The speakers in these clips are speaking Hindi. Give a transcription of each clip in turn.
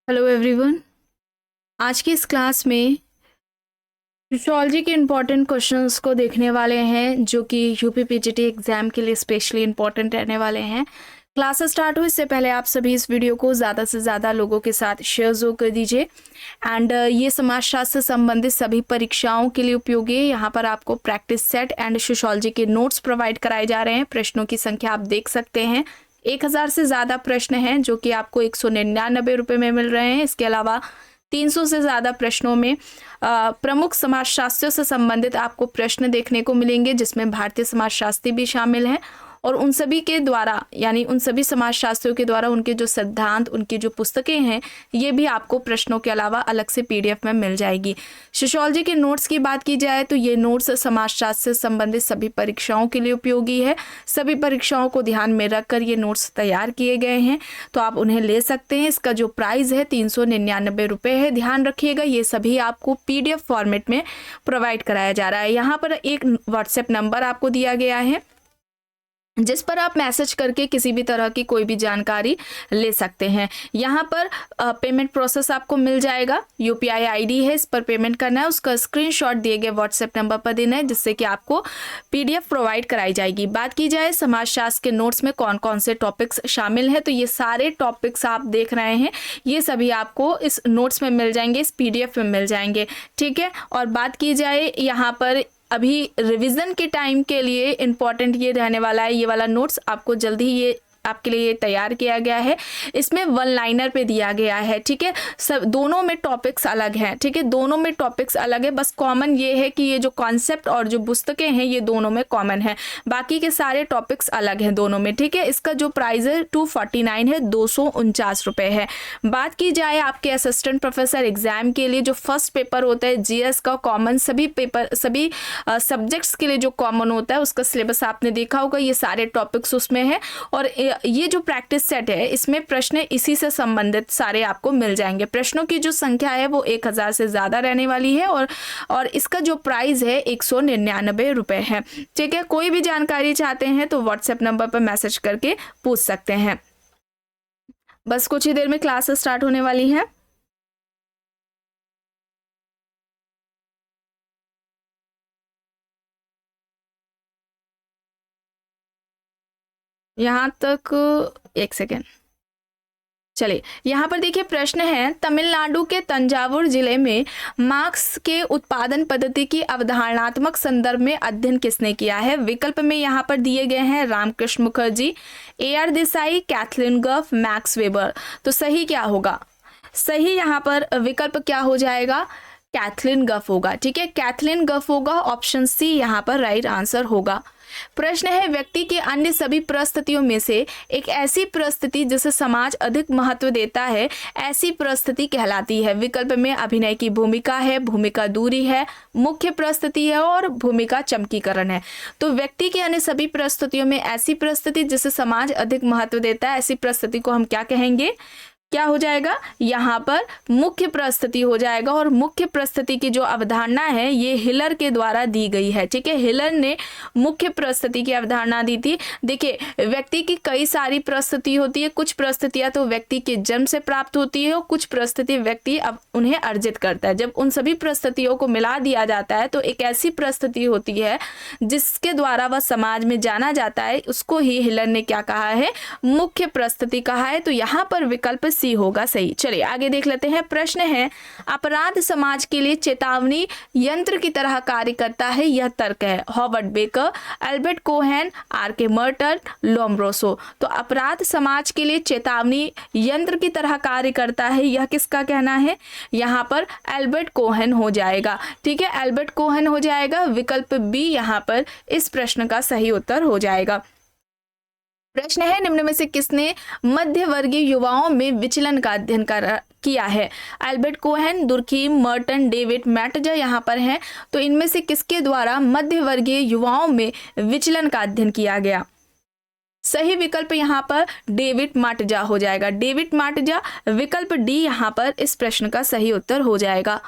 Hello everyone. आज की इस क्लास में सोशियोलॉजी के इम्पॉर्टेंट क्वेश्चंस को देखने वाले हैं जो कि यूपी पीजीटी एग्जाम के लिए स्पेशली इम्पॉर्टेंट रहने वाले हैं। क्लास स्टार्ट हो इससे पहले आप सभी इस वीडियो को ज़्यादा से ज़्यादा लोगों के साथ शेयर ज़रूर कर दीजिए। एंड ये समाजशास्त्र से संबंधित सभी परीक्षाओं के लिए उपयोगी है। यहाँ पर आपको प्रैक्टिस सेट एंड सोशियोलॉजी के नोट्स प्रोवाइड कराए जा रहे हैं। प्रश्नों की संख्या आप देख सकते हैं, 1000 से ज़्यादा प्रश्न हैं जो कि आपको 199 रुपये में मिल रहे हैं। इसके अलावा 300 से ज़्यादा प्रश्नों में प्रमुख समाजशास्त्रियों से संबंधित आपको प्रश्न देखने को मिलेंगे, जिसमें भारतीय समाजशास्त्री भी शामिल हैं। और उन सभी के द्वारा यानी उन सभी समाजशास्त्रियों के द्वारा उनके जो सिद्धांत, उनकी जो पुस्तकें हैं, ये भी आपको प्रश्नों के अलावा अलग से पीडीएफ में मिल जाएगी। सोशियोलॉजी के नोट्स की बात की जाए तो ये नोट्स समाजशास्त्र से संबंधित सभी परीक्षाओं के लिए उपयोगी है। सभी परीक्षाओं को ध्यान में रखकर ये नोट्स तैयार किए गए हैं, तो आप उन्हें ले सकते हैं। इसका जो प्राइस है 399 रुपये है। ध्यान रखिएगा, ये सभी आपको पीडीएफ फॉर्मेट में प्रोवाइड कराया जा रहा है। यहाँ पर एक व्हाट्सएप नंबर आपको दिया गया है जिस पर आप मैसेज करके किसी भी तरह की कोई भी जानकारी ले सकते हैं। यहाँ पर पेमेंट प्रोसेस आपको मिल जाएगा। यूपीआई आईडी है, इस पर पेमेंट करना है, उसका स्क्रीनशॉट दिए गए व्हाट्सएप नंबर पर देना है, जिससे कि आपको पीडीएफ प्रोवाइड कराई जाएगी। बात की जाए समाजशास्त्र के नोट्स में कौन कौन से टॉपिक्स शामिल हैं, तो ये सारे टॉपिक्स आप देख रहे हैं, ये सभी आपको इस नोट्स में मिल जाएंगे, इस पीडीएफ में मिल जाएंगे। ठीक है। और बात की जाए यहाँ पर अभी रिवीजन के टाइम के लिए इम्पॉर्टेंट ये रहने वाला है, ये वाला नोट्स आपको जल्दी ही ये आपके लिए तैयार किया गया है। इसमें वन लाइनर पे दिया गया है। ठीक है। सब दोनों में टॉपिक्स अलग हैं। ठीक है, दोनों में टॉपिक्स अलग है, बस कॉमन ये है कि ये जो कॉन्सेप्ट और जो पुस्तकें हैं ये दोनों में कॉमन है, बाकी के सारे टॉपिक्स अलग हैं दोनों में। ठीक है। इसका जो प्राइस है 249 है, 249 रुपये है। बात की जाए आपके असिस्टेंट प्रोफेसर एग्जाम के लिए जो फर्स्ट पेपर होता है जीएस का कॉमन, सभी पेपर सभी सब्जेक्ट्स के लिए जो कॉमन होता है उसका सिलेबस आपने देखा होगा, ये सारे टॉपिक्स उसमें है। और ये जो प्रैक्टिस सेट है इसमें प्रश्न इसी से संबंधित सारे आपको मिल जाएंगे। प्रश्नों की जो संख्या है वो 1000 से ज़्यादा रहने वाली है और इसका जो प्राइस है 199 रुपये है। ठीक है। कोई भी जानकारी चाहते हैं तो व्हाट्सएप नंबर पर मैसेज करके पूछ सकते हैं। बस कुछ ही देर में क्लास स्टार्ट होने वाली है। यहाँ तक एक सेकेंड, चलिए यहाँ पर देखिए प्रश्न है, तमिलनाडु के तंजावुर जिले में मार्क्स के उत्पादन पद्धति की अवधारणात्मक संदर्भ में अध्ययन किसने किया है। विकल्प में यहाँ पर दिए गए हैं रामकृष्ण मुखर्जी, AR देसाई, कैथलीन गफ, मैक्स वेबर। तो सही क्या होगा? सही यहाँ पर विकल्प क्या हो जाएगा? कैथलीन गफ होगा। ठीक है, कैथलीन गफ होगा। ऑप्शन सी यहाँ पर राइट आंसर होगा। प्रश्न है, व्यक्ति की अन्य सभी परिस्थितियों में से एक ऐसी परिस्थिति जिसे समाज अधिक महत्व देता है, ऐसी परिस्थिति कहलाती है। विकल्प में अभिनय की भूमिका है, भूमिका दूरी है, मुख्य परिस्थिति है और भूमिका चमकीकरण है। तो व्यक्ति की अन्य सभी परिस्थितियों में ऐसी परिस्थिति जिसे समाज अधिक महत्व देता है, ऐसी परिस्थिति को हम क्या कहेंगे? क्या हो जाएगा? यहाँ पर मुख्य परिस्थिति हो जाएगा। और मुख्य परिस्थिति की जो अवधारणा है ये हिलर के द्वारा दी गई है। ठीक है, हिलर ने मुख्य परिस्थिति की अवधारणा दी थी। देखिए, व्यक्ति की कई सारी परिस्थिति होती है, कुछ परिस्थितियां तो व्यक्ति के जन्म से प्राप्त होती है और कुछ परिस्थिति व्यक्ति अब उन्हें अर्जित करता है। जब उन सभी परिस्थितियों को मिला दिया जाता है तो एक ऐसी परिस्थिति होती है जिसके द्वारा वह समाज में जाना जाता है, उसको ही हिलर ने क्या कहा है? मुख्य परिस्थिति कहा है। तो यहाँ पर विकल्प सी होगा सही। चलिए आगे देख लेते हैं। प्रश्न है, अपराध समाज के लिए चेतावनी यंत्र की तरह कार्य करता है, यह तर्क है। Howard baker, Albert Cohen, RK Merton, Lombroso. तो अपराध समाज के लिए चेतावनी यंत्र की तरह कार्य करता है, यह किसका कहना है? यहाँ पर एल्बर्ट कोहेन हो जाएगा। ठीक है, एल्बर्ट कोहेन हो जाएगा। विकल्प बी यहाँ पर इस प्रश्न का सही उत्तर हो जाएगा। प्रश्न है, निम्न में से किसने मध्य वर्गीय युवाओं में विचलन का अध्ययन किया है? Albert Cohen, Durkheim, Merton, David Matza यहाँ पर हैं। तो इनमें से किसके द्वारा मध्य वर्गीय युवाओं में विचलन का अध्ययन किया गया? सही विकल्प यहाँ पर डेविड माटजा हो जाएगा। डेविड माटजा, विकल्प डी यहाँ पर इस प्रश्न का सही उत्तर हो जाएगा।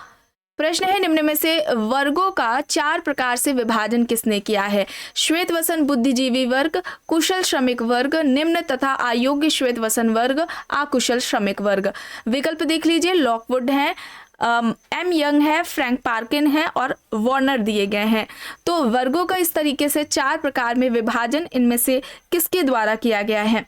प्रश्न है निम्न में से वर्गों का 4 प्रकार से विभाजन किसने किया है? श्वेत वसन बुद्धिजीवी वर्ग, कुशल श्रमिक वर्ग, निम्न तथा अयोग्य श्वेत वसन वर्ग, अकुशल श्रमिक वर्ग। विकल्प देख लीजिए, लॉकवुड है, एम यंग है, फ्रैंक पार्किन है और वार्नर दिए गए हैं। तो वर्गों का इस तरीके से 4 प्रकार में विभाजन इनमें से किसके द्वारा किया गया है?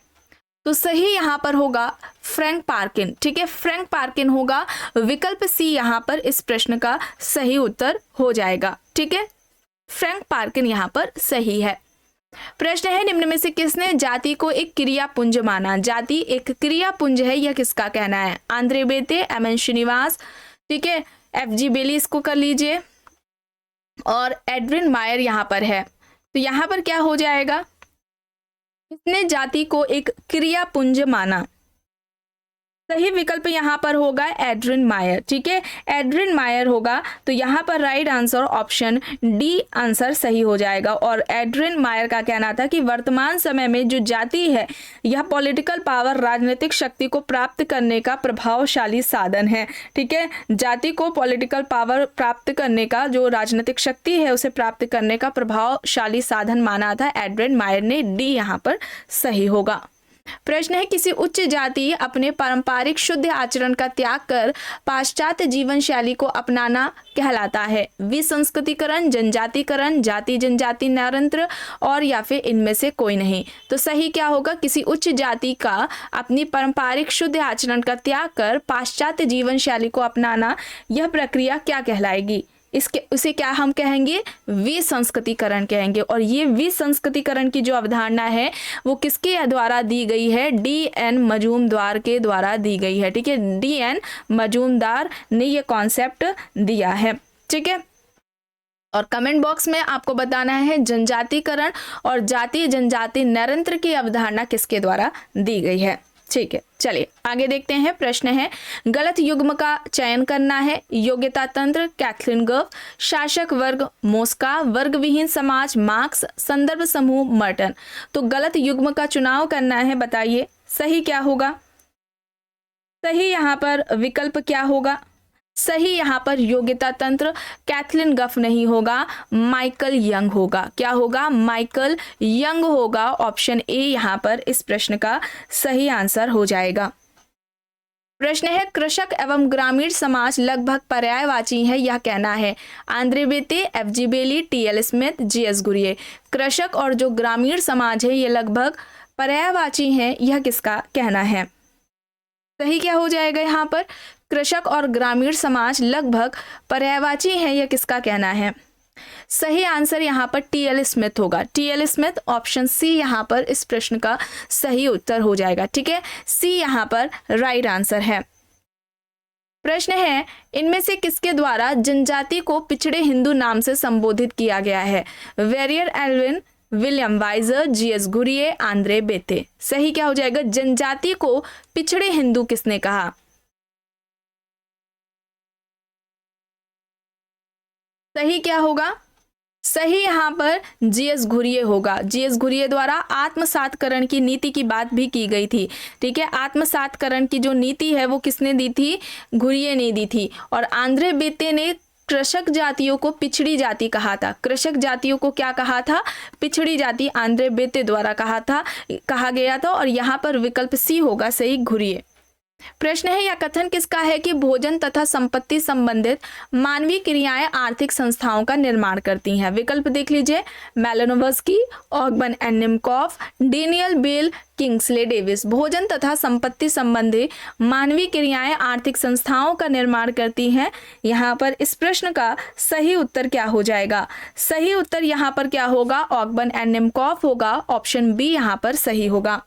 तो सही यहाँ पर होगा फ्रैंक पार्किन। ठीक है, फ्रैंक पार्किन होगा। विकल्प सी यहाँ पर इस प्रश्न का सही उत्तर हो जाएगा। ठीक है, फ्रैंक पार्किन यहाँ पर सही है। प्रश्न है निम्न में से किसने जाति को एक क्रियापुंज माना? जाति एक क्रियापुंज है, यह किसका कहना है? Andre Beteille, M N Srinivas, ठीक है, एफ.जी. बेली, इसको कर लीजिए, और एडविन मायर यहाँ पर है। तो यहाँ पर क्या हो जाएगा? किसने जाति को एक क्रियापुंज माना? सही विकल्प यहाँ पर होगा एड्रिन मायर। ठीक है, एड्रिन मायर होगा। तो यहाँ पर right answer option D answer सही हो जाएगा। और एड्रिन मायर का कहना था कि वर्तमान समय में जो जाति है यह पॉलिटिकल पावर, राजनीतिक शक्ति को प्राप्त करने का प्रभावशाली साधन है। ठीक है, जाति को पॉलिटिकल पावर प्राप्त करने का, जो राजनीतिक शक्ति है उसे प्राप्त करने का प्रभावशाली साधन माना था एड्रिन मायर ने। डी यहाँ पर सही होगा। प्रश्न है किसी उच्च जाति अपने पारंपरिक शुद्ध आचरण का त्याग कर पाश्चात्य जीवन शैली को अपनाना कहलाता है? विसंस्कृतिकरण, जनजातिकरण, जाति जनजाति नरंत्र और या फिर इनमें से कोई नहीं। तो सही क्या होगा? किसी उच्च जाति का अपनी पारंपरिक शुद्ध आचरण का त्याग कर पाश्चात्य जीवन शैली को अपनाना, यह प्रक्रिया क्या कहलाएगी? उसे क्या हम कहेंगे? विसंस्कृतिकरण कहेंगे। और ये विसंस्कृतिकरण की जो अवधारणा है वो किसके द्वारा दी गई है? डी.एन. मजूमदार के द्वारा दी गई है। ठीक है, डी.एन. मजूमदार ने ये कॉन्सेप्ट दिया है। ठीक है, और कमेंट बॉक्स में आपको बताना है जनजातिकरण और जाति जनजाति नरंत्र की अवधारणा किसके द्वारा दी गई है। ठीक है, चलिए आगे देखते हैं। प्रश्न है गलत युग्म का चयन करना है। योग्यता तंत्र, कैथरीन गव, शासक वर्ग, मोस्का, वर्ग विहीन समाज, मार्क्स, संदर्भ समूह, मर्टन। तो गलत युग्म का चुनाव करना है, बताइए सही क्या होगा? सही यहाँ पर विकल्प क्या होगा? सही यहाँ पर योग्यता तंत्र, कैथरीन गफ नहीं होगा, माइकल यंग होगा। क्या होगा? माइकल यंग होगा। ऑप्शन ए यहाँ पर इस प्रश्न का सही आंसर हो जाएगा। प्रश्न है कृषक एवं ग्रामीण समाज लगभग पर्यायवाची है, यह कहना है? Andre Beteille, FG. Bailey, TL. Smith, GS. Ghurye. कृषक और जो ग्रामीण समाज है ये लगभग पर्यायवाची है, यह किसका कहना है? सही क्या हो जाएगा यहाँ पर? कृषक और ग्रामीण समाज लगभग पर्यायवाची है, यह किसका कहना है? सही आंसर यहाँ पर टी.एल. स्मिथ होगा। टी.एल. स्मिथ, ऑप्शन सी यहाँ पर इस प्रश्न का सही उत्तर हो जाएगा। ठीक है, सी यहाँ पर राइट आंसर है। प्रश्न है इनमें से किसके द्वारा जनजाति को पिछड़े हिंदू नाम से संबोधित किया गया है? Verrier Elwin, William Wiser, G S. Ghurye, Andre Beteille. सही क्या हो जाएगा? जनजाति को पिछड़े हिंदू किसने कहा? सही क्या होगा? सही यहाँ पर जी.एस. घुरिये होगा। जी.एस. घुरिये द्वारा आत्मसातकरण की नीति की बात भी की गई थी। ठीक है, आत्मसातकरण की जो नीति है वो किसने दी थी? घुरिये ने दी थी। और आंद्रे बेते ने कृषक जातियों को पिछड़ी जाति कहा था। कृषक जातियों को क्या कहा था? पिछड़ी जाति आंद्रे बेते द्वारा कहा गया था। और यहाँ पर विकल्प सी होगा सही, घुरिये। प्रश्न है यह कथन किसका है कि भोजन तथा संपत्ति संबंधित मानवीय क्रियाएं आर्थिक संस्थाओं का निर्माण करती हैं? विकल्प देख लीजिए, Malinowski, Ogburn and Nimkoff, Daniel Bell, Kingsley Davis. भोजन तथा संपत्ति संबंधी मानवीय क्रियाएं आर्थिक संस्थाओं का निर्माण करती हैं। यहाँ पर इस प्रश्न का सही उत्तर क्या हो जाएगा? सही उत्तर यहाँ पर क्या होगा? ऑगबन एंड निमकॉफ होगा। ऑप्शन बी यहाँ पर सही होगा।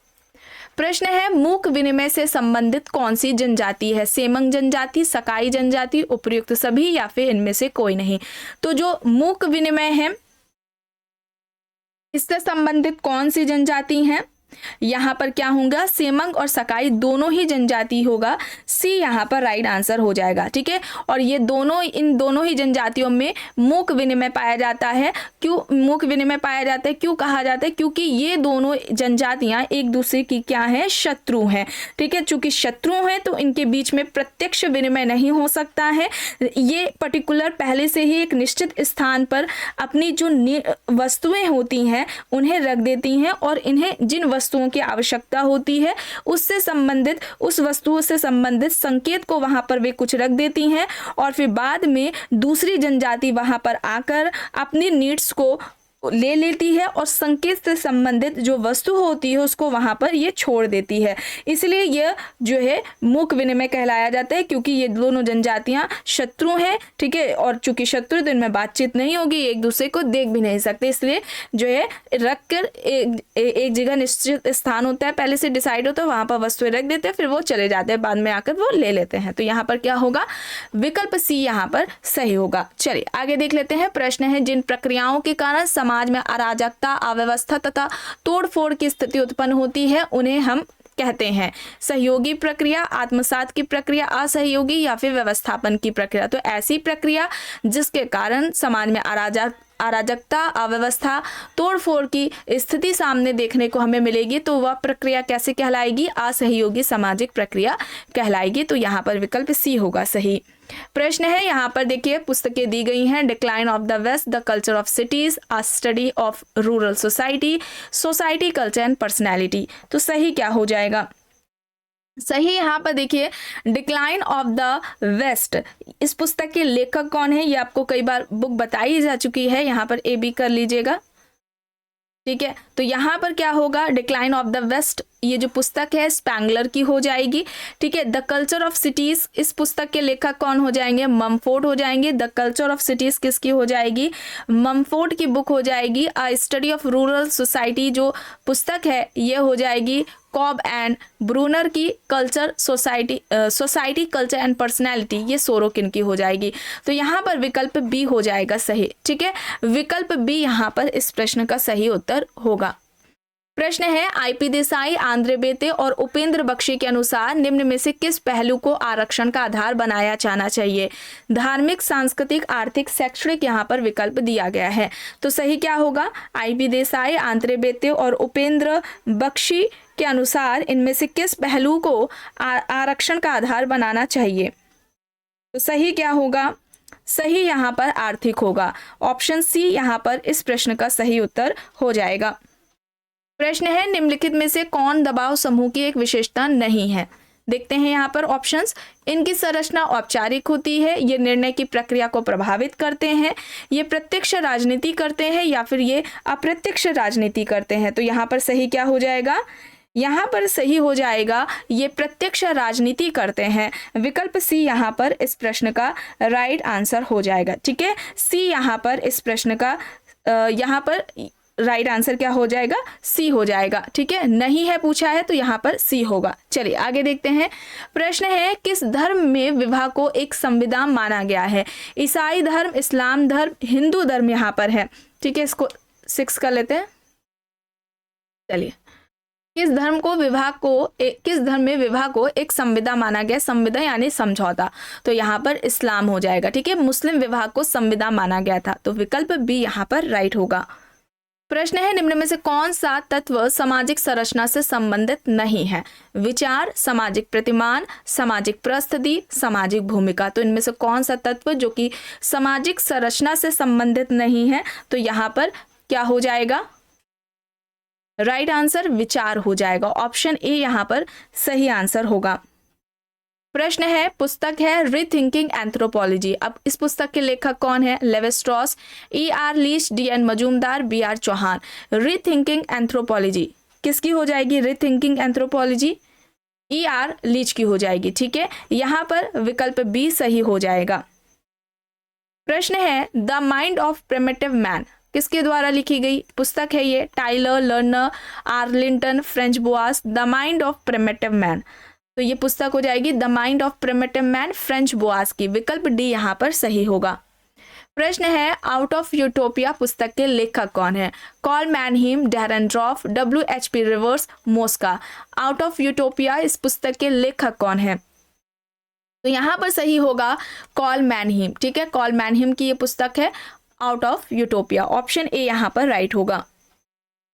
प्रश्न है मूक विनिमय से संबंधित कौन सी जनजाति है? सेमंग जनजाति, सकाई जनजाति, उपर्युक्त सभी या फिर इनमें से कोई नहीं। तो जो मूक विनिमय है इससे संबंधित कौन सी जनजाति है? यहाँ पर क्या होगा, सेमंग और सकाई दोनों ही जनजाति होगा, सी यहाँ पर राइट आंसर हो जाएगा। ठीक है, और ये दोनों, इन दोनों ही जनजातियों में मूक विनिमय पाया जाता है। क्यों मूक विनिमय पाया जाता है, क्यों कहा जाता है, क्योंकि ये दोनों जनजातियां एक दूसरे की क्या है, शत्रु हैं। ठीक है, चूंकि शत्रु हैं तो इनके बीच में प्रत्यक्ष विनिमय नहीं हो सकता है। ये पर्टिकुलर पहले से ही एक निश्चित स्थान पर अपनी जो वस्तुएं होती हैं उन्हें रख देती हैं, और इन्हें जिन वस्तुओं की आवश्यकता होती है उससे संबंधित, उस वस्तुओं से संबंधित संकेत को वहां पर वे कुछ रख देती हैं, और फिर बाद में दूसरी जनजाति वहां पर आकर अपनी नीड्स को ले लेती है और संकेत से संबंधित जो वस्तु होती है उसको वहां पर ये छोड़ देती है। इसलिए यह जो है मूक विनिमय कहलाया जाता है, क्योंकि ये दोनों जनजातियां शत्रु हैं। ठीक है, और चूंकि शत्रु तो इनमें बातचीत नहीं होगी, एक दूसरे को देख भी नहीं सकते, इसलिए जो है रख कर एक जगह निश्चित स्थान होता है, पहले से डिसाइड होता है, वहां पर वस्तुएं रख देते हैं, फिर वो चले जाते हैं, बाद में आकर वो ले लेते हैं। तो यहाँ पर क्या होगा, विकल्प सी यहाँ पर सही होगा। चलिए आगे देख लेते हैं। प्रश्न है, जिन प्रक्रियाओं के कारण समाज में अराजकता, अव्यवस्था तथा तोड़फोड़ की स्थिति उत्पन्न होती है उन्हें हम कहते हैं सहयोगी प्रक्रिया, आत्मसात की प्रक्रिया, असहयोगी या फिर व्यवस्थापन की प्रक्रिया। तो ऐसी प्रक्रिया जिसके कारण समाज में अराजकता, अव्यवस्था, तोड़फोड़ की स्थिति सामने देखने को हमें मिलेगी, तो वह प्रक्रिया कैसे कहलाएगी, असहयोगी सामाजिक प्रक्रिया कहलाएगी। तो यहाँ पर विकल्प सी होगा सही। प्रश्न है, यहाँ पर देखिए पुस्तकें दी गई हैं, decline of the west, the culture of cities, a study of rural society, society culture and personality. तो सही क्या हो जाएगा, सही यहाँ पर देखिए डिक्लाइन ऑफ द वेस्ट। इस पुस्तक के लेखक कौन है, ये आपको कई बार बुक बताई जा चुकी है, यहाँ पर ए बी कर लीजिएगा। ठीक है, तो यहाँ पर क्या होगा, डिक्लाइन ऑफ द वेस्ट, ये जो पुस्तक है स्पैंगलर की हो जाएगी। ठीक है, द कल्चर ऑफ सिटीज, इस पुस्तक के लेखक कौन हो जाएंगे, ममफोर्ड हो जाएंगे। द कल्चर ऑफ सिटीज किसकी हो जाएगी, ममफोर्ड की बुक हो जाएगी। अ स्टडी ऑफ रूरल सोसाइटी जो पुस्तक है ये हो जाएगी कॉब एंड ब्रूनर की। Culture society culture and personality, ये सोरोकिन की हो जाएगी। तो यहाँ पर विकल्प बी हो जाएगा सही। ठीक है, विकल्प बी यहाँ पर इस प्रश्न का सही उत्तर होगा। प्रश्न है, आईपी देसाई, आंद्रे बेते और उपेंद्र बख्शी के अनुसार निम्न में से किस पहलू को आरक्षण का आधार बनाया जाना चाहिए। धार्मिक, सांस्कृतिक, आर्थिक, शैक्षणिक, यहाँ पर विकल्प दिया गया है। तो सही क्या होगा, आईपी देसाई, आंद्रे बेते और उपेंद्र बख्शी के अनुसार इनमें से किस पहलू को आरक्षण का आधार बनाना चाहिए। तो सही क्या होगा, सही यहाँ पर आर्थिक होगा। ऑप्शन सी यहाँ पर इस प्रश्न का सही उत्तर हो जाएगा। प्रश्न है, निम्नलिखित में से कौन दबाव समूह की एक विशेषता नहीं है। देखते हैं यहाँ पर ऑप्शंस। इनकी संरचना औपचारिक होती है, ये निर्णय की प्रक्रिया को प्रभावित करते हैं, ये प्रत्यक्ष राजनीति करते हैं, या फिर ये अप्रत्यक्ष राजनीति करते हैं। तो यहाँ पर सही क्या हो जाएगा, यहाँ पर सही हो जाएगा ये प्रत्यक्ष राजनीति करते हैं। विकल्प सी यहाँ पर इस प्रश्न का राइट आंसर हो जाएगा। ठीक है, सी यहाँ पर इस प्रश्न का यहाँ पर राइट आंसर क्या हो जाएगा, सी हो जाएगा। ठीक है, नहीं है पूछा है तो यहाँ पर सी होगा। चलिए आगे देखते हैं। प्रश्न है, किस धर्म में विवाह को एक संविधान माना गया है। ईसाई धर्म, इस्लाम धर्म, हिंदू धर्म यहाँ पर है। ठीक है, इसको 6 कर लेते हैं। चलिए, किस धर्म में विवाह को एक संविदा माना गया, संविदा यानी समझौता। तो यहाँ पर इस्लाम हो जाएगा। ठीक है, मुस्लिम विवाह को संविदा माना गया था। तो विकल्प बी यहाँ पर राइट होगा। प्रश्न है, निम्न में से कौन सा तत्व सामाजिक संरचना से संबंधित नहीं है। विचार, सामाजिक प्रतिमान, सामाजिक परिस्थिति, सामाजिक भूमिका। तो इनमें से कौन सा तत्व जो कि सामाजिक संरचना से संबंधित नहीं है। तो यहाँ पर क्या हो जाएगा, राइट आंसर विचार हो जाएगा। ऑप्शन ए यहाँ पर सही आंसर होगा। प्रश्न है, पुस्तक है रीथिंकिंग एंथ्रोपोलॉजी। अब इस पुस्तक के लेखक कौन है। Levi Strauss, E.R. Leach, D.N. Majumdar, B.R. Chauhan. Rethinking anthropology किसकी हो जाएगी, रीथिंकिंग एंथ्रोपोलॉजी E.R. लीच की हो जाएगी। ठीक है, यहाँ पर विकल्प बी सही हो जाएगा। प्रश्न है, the mind of primitive man किसके द्वारा लिखी गई पुस्तक है ये। Tylor, Lerner, Arlington, Franz Boas. The mind of primitive man, तो ये पुस्तक हो जाएगी the mind of primitive man, Franz Boas की। विकल्प डी यहाँ पर सही होगा। प्रश्न है, आउट ऑफ यूटोपिया पुस्तक के लेखक कौन है? Karl Mannheim, Dahrendorf, WHP Rivers, Mosca. Out of utopia इस पुस्तक के लेखक कौन है? तो यहाँ पर सही होगा कॉल मैनहीम। ठीक है, कॉल मैनहीम की ये पुस्तक है out of utopia. Option A यहाँ पर राइट होगा।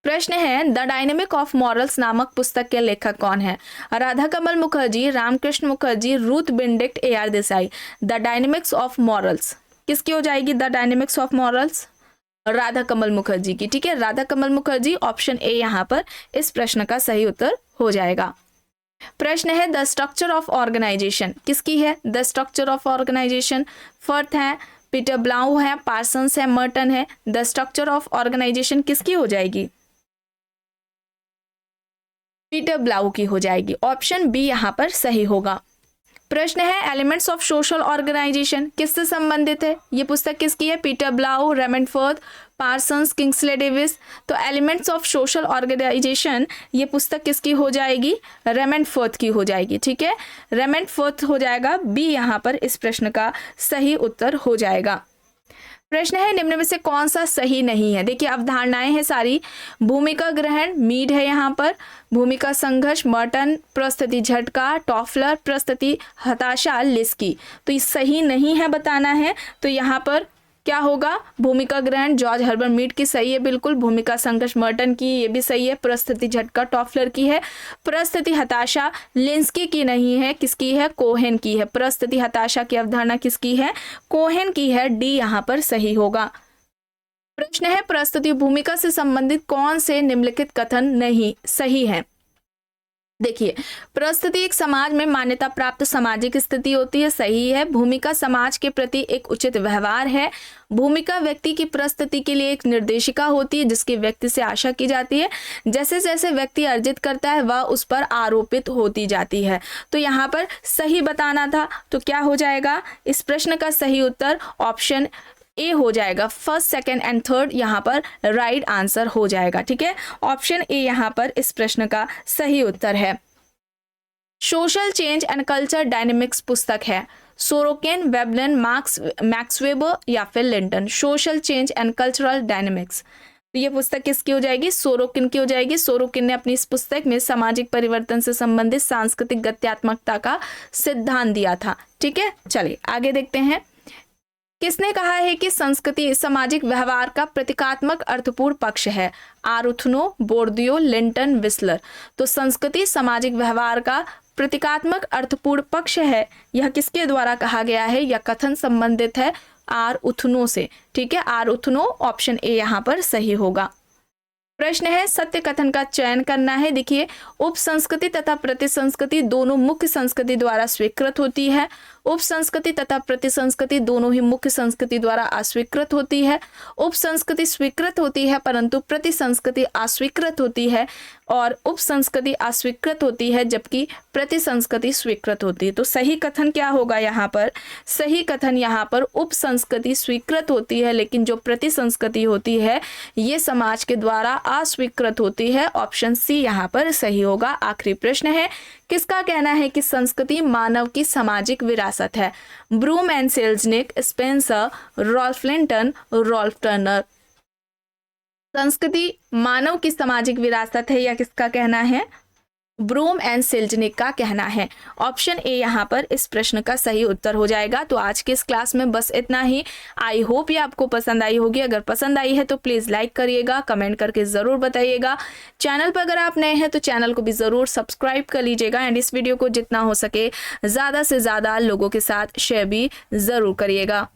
प्रश्न है, द डायनेमिक ऑफ मॉरल्स नामक पुस्तक के लेखक कौन है? Radha Kamal Mukherjee, Ramkrishna Mukherjee, Ruth Benedict, AR Desai. The dynamics of morals किसकी हो जाएगी? The dynamics of morals Radha Kamal Mukherjee की। ठीक है, राधा कमल मुखर्जी। ऑप्शन ए यहाँ पर इस प्रश्न का सही उत्तर हो जाएगा। प्रश्न है, द स्ट्रक्चर ऑफ ऑर्गेनाइजेशन किसकी है? The structure of organisation Firth है, पीटर ब्लाउ है, पार्सन्स है, मर्टन है। द स्ट्रक्चर ऑफ ऑर्गेनाइजेशन किसकी हो जाएगी? पीटर ब्लाउ की हो जाएगी। ऑप्शन बी यहाँ पर सही होगा। प्रश्न है, एलिमेंट्स ऑफ सोशल ऑर्गेनाइजेशन किससे संबंधित है? ये पुस्तक किसकी है? Peter Blau, Raymond Firth, Parsons, Kingsley Davis. तो एलिमेंट्स ऑफ सोशल ऑर्गेनाइजेशन ये पुस्तक किसकी हो जाएगी? रेमंडफोर्ड की हो जाएगी। ठीक है, रेमंडफोर्ड हो जाएगा। बी यहाँ पर इस प्रश्न का सही उत्तर हो जाएगा। प्रश्न है, निम्न में से कौन सा सही नहीं है? देखिए अवधारणाएं हैं सारी। भूमिका ग्रहण, मीड है यहाँ पर। भूमिका संघर्ष, मर्टन। परिस्थिति झटका, टॉफलर। परिस्थिति हताशा, लिस्की। तो ये सही नहीं है बताना है। तो यहाँ पर क्या होगा? भूमिका ग्रहण जॉर्ज हर्बर्ट मीड की सही है बिल्कुल। भूमिका संघर्ष मर्टन की, ये भी सही है। परिस्थिति झटका टॉफलर की है। परिस्थिति हताशा लिंस्की की नहीं है, किसकी है? कोहेन की है। परिस्थिति हताशा की अवधारणा किसकी है? कोहेन की है। डी यहाँ पर सही होगा। प्रश्न है, परिस्थिति भूमिका से संबंधित कौन से निम्नलिखित कथन नहीं सही है? देखिए, परिस्थिति एक समाज में मान्यता प्राप्त सामाजिक स्थिति होती है, सही है। भूमिका समाज के प्रति एक उचित व्यवहार है। भूमिका व्यक्ति की परिस्थिति के लिए एक निर्देशिका होती है जिसकी व्यक्ति से आशा की जाती है। जैसे जैसे व्यक्ति अर्जित करता है वह उस पर आरोपित होती जाती है। तो यहाँ पर सही बताना था, तो क्या हो जाएगा? इस प्रश्न का सही उत्तर ऑप्शन ए हो जाएगा। फर्स्ट, सेकंड एंड थर्ड यहाँ पर राइट आंसर हो जाएगा। ठीक है, ऑप्शन ए यहाँ पर इस प्रश्न का सही उत्तर है। Social change and culture dynamics पुस्तक है सोरोकिन, वेबलन, मैक्स वेबर या फिर Linton. Social change and cultural dynamics, तो ये पुस्तक किसकी हो जाएगी? सोरोकिन की हो जाएगी। सोरोकिन ने अपनी इस पुस्तक में सामाजिक परिवर्तन से संबंधित सांस्कृतिक गत्यात्मकता का सिद्धांत दिया था। ठीक है, चलिए आगे देखते हैं। किसने कहा है कि संस्कृति सामाजिक व्यवहार का प्रतीकात्मक अर्थपूर्ण पक्ष है? आरुथनो, बोर्दियो, लिंटन, विस्लर। तो संस्कृति सामाजिक व्यवहार का प्रतीकात्मक अर्थपूर्ण पक्ष है, यह किसके द्वारा कहा गया है? यह कथन संबंधित है आरुथनो से। ठीक है, आरुथनो। ऑप्शन ए यहाँ पर सही होगा। प्रश्न है, सत्य कथन का चयन करना है। देखिए, उप संस्कृति तथा प्रति संस्कृति दोनों मुख्य संस्कृति द्वारा स्वीकृत होती है। उप संस्कृति तथा प्रति संस्कृति दोनों ही मुख्य संस्कृति द्वारा अस्वीकृत होती है। उप संस्कृति स्वीकृत होती है परंतु प्रति संस्कृति अस्वीकृत होती है, और उप संस्कृति अस्वीकृत होती है जबकि प्रति संस्कृति स्वीकृत होती है। तो सही कथन क्या होगा यहाँ पर? सही कथन यहाँ पर उप संस्कृति स्वीकृत होती है लेकिन जो प्रति संस्कृति होती है ये समाज के द्वारा अस्वीकृत होती है। ऑप्शन सी यहाँ पर सही होगा। आखिरी प्रश्न है, किसका कहना है कि संस्कृति मानव की सामाजिक विरासत है? Broom and Selznick, Spencer, Ralph Linton, Ralph Turner. संस्कृति मानव की सामाजिक विरासत है, या किसका कहना है? ब्रूम एंड सेल्जनिक का कहना है। ऑप्शन ए यहाँ पर इस प्रश्न का सही उत्तर हो जाएगा। तो आज के इस क्लास में बस इतना ही। आई होप ये आपको पसंद आई होगी। अगर पसंद आई है तो प्लीज़ लाइक करिएगा, कमेंट करके ज़रूर बताइएगा। चैनल पर अगर आप नए हैं तो चैनल को भी ज़रूर सब्सक्राइब कर लीजिएगा, एंड इस वीडियो को जितना हो सके ज़्यादा से ज़्यादा लोगों के साथ शेयर भी ज़रूर करिएगा।